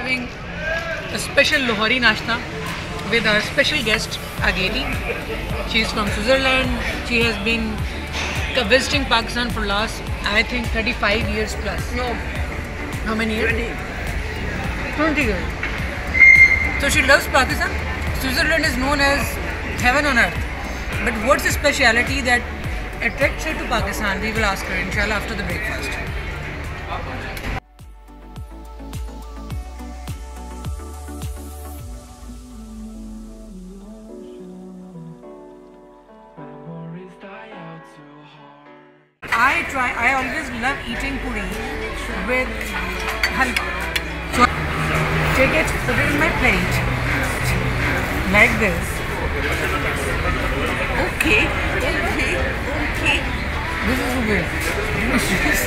having a special Lohari nashta with our special guest Ageti. She is from Switzerland. She has been visiting Pakistan for last, I think, 35 years plus. No. How many years? 20 years. So she loves Pakistan. Switzerland is known as heaven on earth. But what's the speciality that attracts her to Pakistan? We will ask her, inshallah, after the breakfast. I always love eating puri with halwa. So take it, put it in my plate, like this. Okay. This is good. Delicious.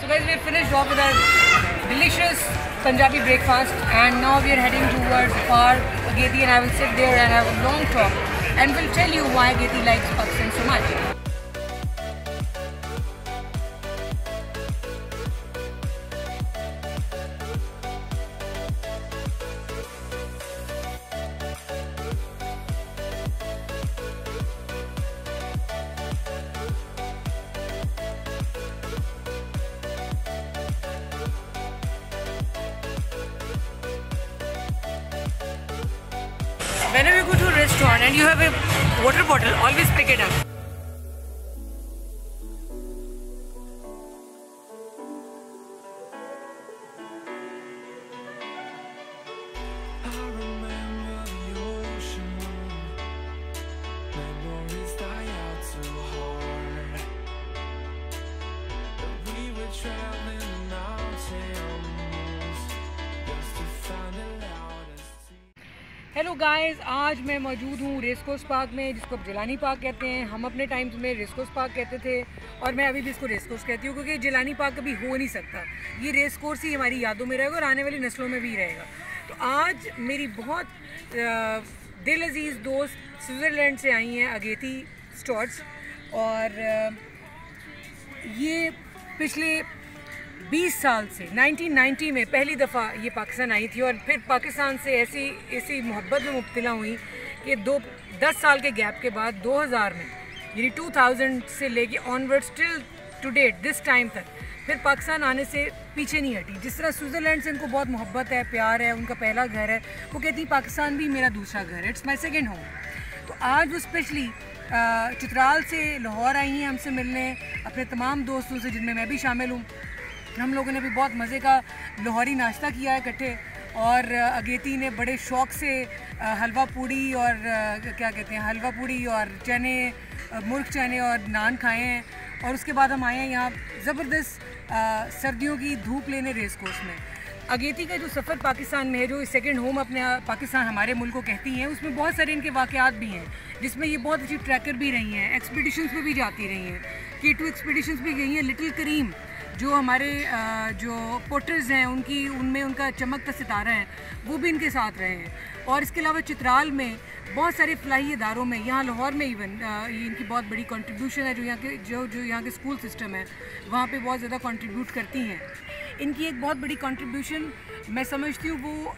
So guys, we have finished off with our delicious Punjabi breakfast and now we are heading towards the park. Ageti and I will sit there and have a long talk and we'll tell you why Ageti likes Pakistan so much. Whenever you go to a restaurant and you have a water bottle, always pick it up. Hello guys, आज मैं मौजूद हूँ racecourse park में, जिसको आप Jilani park कहते हैं। हम अपने टाइम्स में रेसकोर्स पार्क कहते थे और मैं अभी भी इसको रेसकोर्स कहती हूँ क्योंकि जिलानी पार्क कभी हो नहीं सकता। ये रेसकोर्स ही हमारी यादों में रहेगा और आने वाली नस्लों में भी रहेगा। तो आज मेरी बहुत दिल अजीज़ दोस्त स्विट्ज़रलैंड से आई हैं, अगेती स्टॉर्ट्स, और ये पिछले 20 साल से 1990 में पहली दफ़ा ये पाकिस्तान आई थी और फिर पाकिस्तान से ऐसी मोहब्बत में मुब्तला हुई कि 10 साल के गैप के बाद 2000 में, यानी 2000 से लेके onwards till to date this time तक फिर पाकिस्तान आने से पीछे नहीं हटी। जिस तरह स्विट्ज़रलैंड से इनको बहुत मोहब्बत है, प्यार है, उनका पहला घर है, वो कहती पाकिस्तान भी मेरा दूसरा घर है, इट्स माई सेकेंड होम। तो आज वो स्पेशली चित्राल से लाहौर आई हैं हमसे मिलने, अपने तमाम दोस्तों से जिनमें मैं भी शामिल हूँ। हम लोगों ने भी बहुत मज़े का लाहौरी नाश्ता किया है इकट्ठे, और अगेती ने बड़े शौक़ से हलवा पूड़ी और क्या कहते हैं, हलवा पूड़ी और चने, मुर्ग चने और नान खाए हैं। और उसके बाद हम आए हैं यहाँ ज़बरदस्त सर्दियों की धूप लेने रेस कोर्स में। अगेती का जो सफ़र पाकिस्तान में है, जो सेकंड होम अपने पाकिस्तान हमारे मुल्क को कहती हैं, उसमें बहुत सारे इनके वाक़यात भी हैं, जिसमें ये बहुत अच्छी ट्रैकर भी रही हैं, एक्सपीडिशंस पे भी जाती रही हैं, K2 एक्सपीडिशंस भी गई हैं। लिटिल करीम जो हमारे जो पोर्टर्स हैं उनमें उनका चमकता सितारा है, वो भी इनके साथ रहे हैं। और इसके अलावा चित्राल में बहुत सारे फलाही इदारों में, यहाँ लाहौर में इवन ये इनकी बहुत बड़ी कंट्रीब्यूशन है। जो यहाँ के स्कूल सिस्टम है वहाँ पे बहुत ज़्यादा कंट्रीब्यूट करती हैं। इनकी एक बहुत बड़ी कंट्रीब्यूशन मैं समझती हूँ वो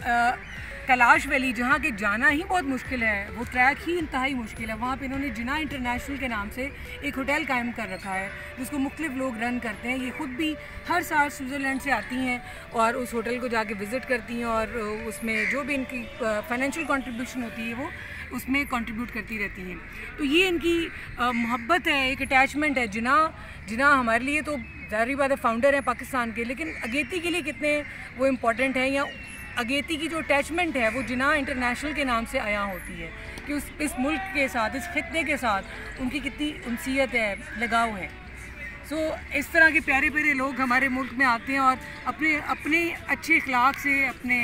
कैलाश वैली, जहाँ के जाना ही बहुत मुश्किल है, वो ट्रैक ही इंतहाई मुश्किल है, वहाँ पे इन्होंने जिना इंटरनेशनल के नाम से एक होटल कायम कर रखा है जिसको मुख्तलिफ लोग रन करते हैं। ये ख़ुद भी हर साल स्विट्ज़रलैंड से आती हैं और उस होटल को जाके विज़िट करती हैं और उसमें जो भी इनकी फाइनेंशियल कंट्रीब्यूशन होती है वो उसमें कंट्रीब्यूट करती रहती हैं। तो ये इनकी मोहब्बत है, एक अटैचमेंट है। जिना हमारे लिए तो ज़ाहिर बात है फाउंडर है पाकिस्तान के, लेकिन अगेती के लिए कितने वो इम्पोर्टेंट है, या अगेती की जो अटैचमेंट है वो जिना इंटरनेशनल के नाम से आया होती है कि इस मुल्क के साथ, इस खित्ते के साथ उनकी कितनी उनसीयत है, लगाव है। सो इस तरह के प्यारे प्यारे लोग हमारे मुल्क में आते हैं और अपने अपने अच्छे अखलाक से, अपने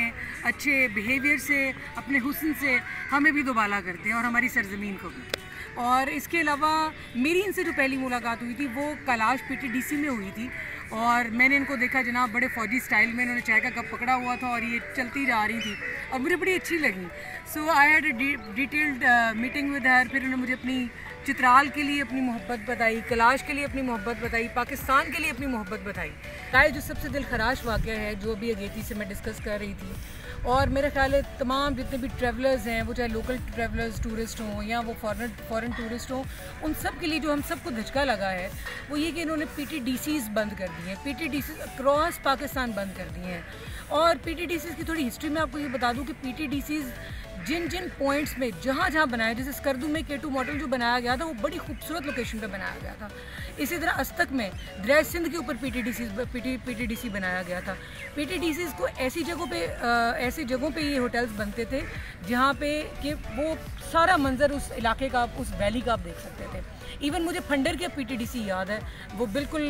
अच्छे बिहेवियर से, अपने हुस्न से हमें भी दुबाला करते हैं और हमारी सरजमीन को भी। और इसके अलावा मेरी इनसे जो पहली मुलाकात हुई थी वो कैलाश PTDC में हुई थी और मैंने इनको देखा, जनाब बड़े फ़ौजी स्टाइल में इन्होंने चाय का कप पकड़ा हुआ था और ये चलती जा रही थी और मुझे बड़ी अच्छी लगी। So I had a detailed meeting with her. फिर उन्होंने मुझे अपनी चित्राल के लिए अपनी मोहब्बत बताई, कैलाश के लिए अपनी मोहब्बत बताई, पाकिस्तान के लिए अपनी मोहब्बत बताई। चाहे जो सबसे दिल खराश वाक़या है जो अभी अगेती से मैं डिस्कस कर रही थी, और मेरा ख्याल है तमाम जितने भी ट्रैवलर्स हैं, वो चाहे लोकल ट्रैवलर्स टूरिस्ट हों या वो फॉरेन टूरिस्ट हों, उन सब के लिए जो हम सबको धचका लगा है वो ये कि इन्होंने PTDCs बंद कर दिए हैं। PTDCs अक्रॉस पाकिस्तान बंद कर दिए हैं। और PTDCs की थोड़ी हिस्ट्री में आपको ये बता दूं कि PTDCs जिन जिन पॉइंट्स में जहाँ जहाँ बनाया, जैसे स्कर्दू में K2 मॉडल जो बनाया गया था वो बड़ी खूबसूरत लोकेशन पे बनाया गया था। इसी तरह अस्तक में दरिया सिंध के ऊपर PTDC बनाया गया था। PTDCs को ऐसी जगहों पे ये होटल्स बनते थे जहाँ पे कि वो सारा मंजर उस इलाके का, उस वैली का आप देख सकते थे। इवन मुझे फंडर के PTDC याद है, वो बिल्कुल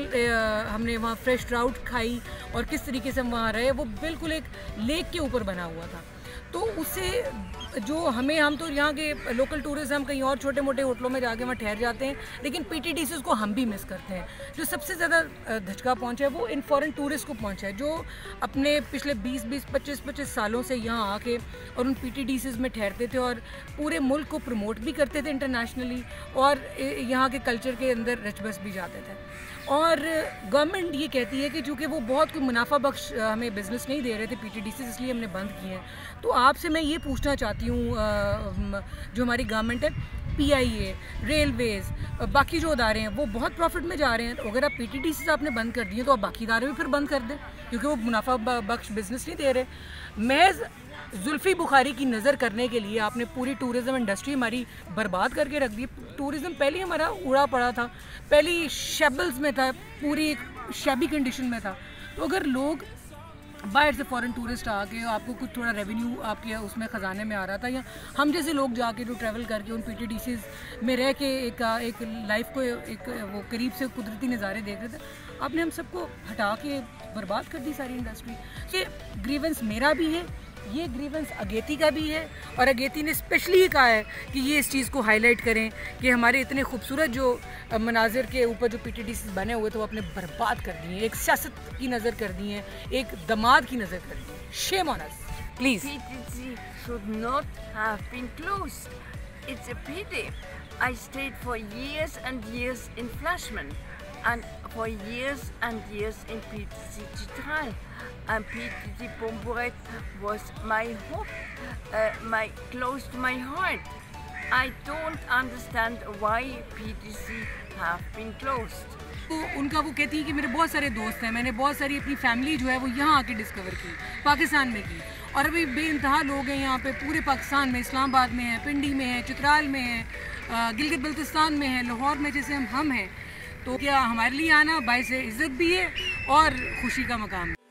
हमने वहाँ फ्रेश ट्राउट खाई और किस तरीके से हम वहाँ रहे, वो बिल्कुल एक लेक के ऊपर बना हुआ था। तो उससे जो हम तो यहाँ के लोकल टूरिस्ट, हम कहीं और छोटे मोटे होटलों में जाके वहाँ ठहर जाते हैं, लेकिन PTDCs को हम भी मिस करते हैं। जो सबसे ज़्यादा धचका पहुँचा है वो इन फॉरेन टूरिस्ट को पहुँचा है, जो अपने पिछले 20-20, 25-25 सालों से यहाँ आके और उन PTDCs में ठहरते थे और पूरे मुल्क को प्रमोट भी करते थे इंटरनेशनली और यहाँ के कल्चर के अंदर रच बस भी जाते थे। और गवर्नमेंट ये कहती है कि चूँकि वो बहुत कोई मुनाफा बख्श हमें बिज़नेस नहीं दे रहे थे PTDCs, इसलिए हमने बंद किए हैं। तो आपसे मैं ये पूछना चाहती हूँ, जो हमारी गवर्नमेंट है, PIA, रेलवेज़, बाकी जो अदारे हैं वो बहुत प्रॉफिट में जा रहे हैं, तो अगर आप PTDCs आपने बंद कर दिए तो आप बाकी अदारे भी फिर बंद कर दें, क्योंकि वो मुनाफा बख्श बिज़नेस नहीं दे रहे। महज जुल्फ़ी बुखारी की नज़र करने के लिए आपने पूरी टूरिज़म इंडस्ट्री हमारी बर्बाद करके रख दी। टूरिज़म पहले ही हमारा उड़ा पड़ा था, पहले ही शेबल्स में था, पूरी एक शैबी कंडीशन में था। तो अगर लोग बाहर से फॉरेन टूरिस्ट आके आपको कुछ थोड़ा रेवेन्यू आपके उसमें ख़जाने में आ रहा था, या हम जैसे लोग जाके जो ट्रैवल करके उन PTDCs में रह के एक लाइफ को एक वो करीब से कुदरती नज़ारे देख रहे थे, आपने हम सबको हटा के बर्बाद कर दी सारी इंडस्ट्री। ये ग्रीवेंस मेरा भी है, ये ग्रीवेंस अगेती का भी है, और अगेती ने स्पेशली ये कहा है कि ये इस चीज़ को हाईलाइट करें कि हमारे इतने खूबसूरत जो मनाजिर के ऊपर जो PTDCs बने हुए थे वो आपने बर्बाद कर दिए, एक सियासत की नज़र कर दी है, एक दमाद की नज़र कर दी है। Shame on us, please. PTDC should not have been closed. It's a pity. I stayed for years and years in Flashman and for years and years in PTDC Chitral. And PTDC Pomburet was my hope, close to my heart. I don't understand why PTDC have been closed. तो उनका वो कहती है कि मेरे बहुत सारे दोस्त हैं, मैंने बहुत सारी अपनी फैमिली जो है वो यहाँ आके डिस्कवर की, पाकिस्तान में की, और अभी बेइंतहा लोग हैं यहाँ पे पूरे पाकिस्तान में, इस्लामाबाद में है, पिंडी में है, चित्राल में है, गिलगित बल्तिस्तान में है, लाहौर में जैसे हम हैं। तो क्या हमारे लिए आना बाइस इज़्ज़त भी है और खुशी का मकाम है।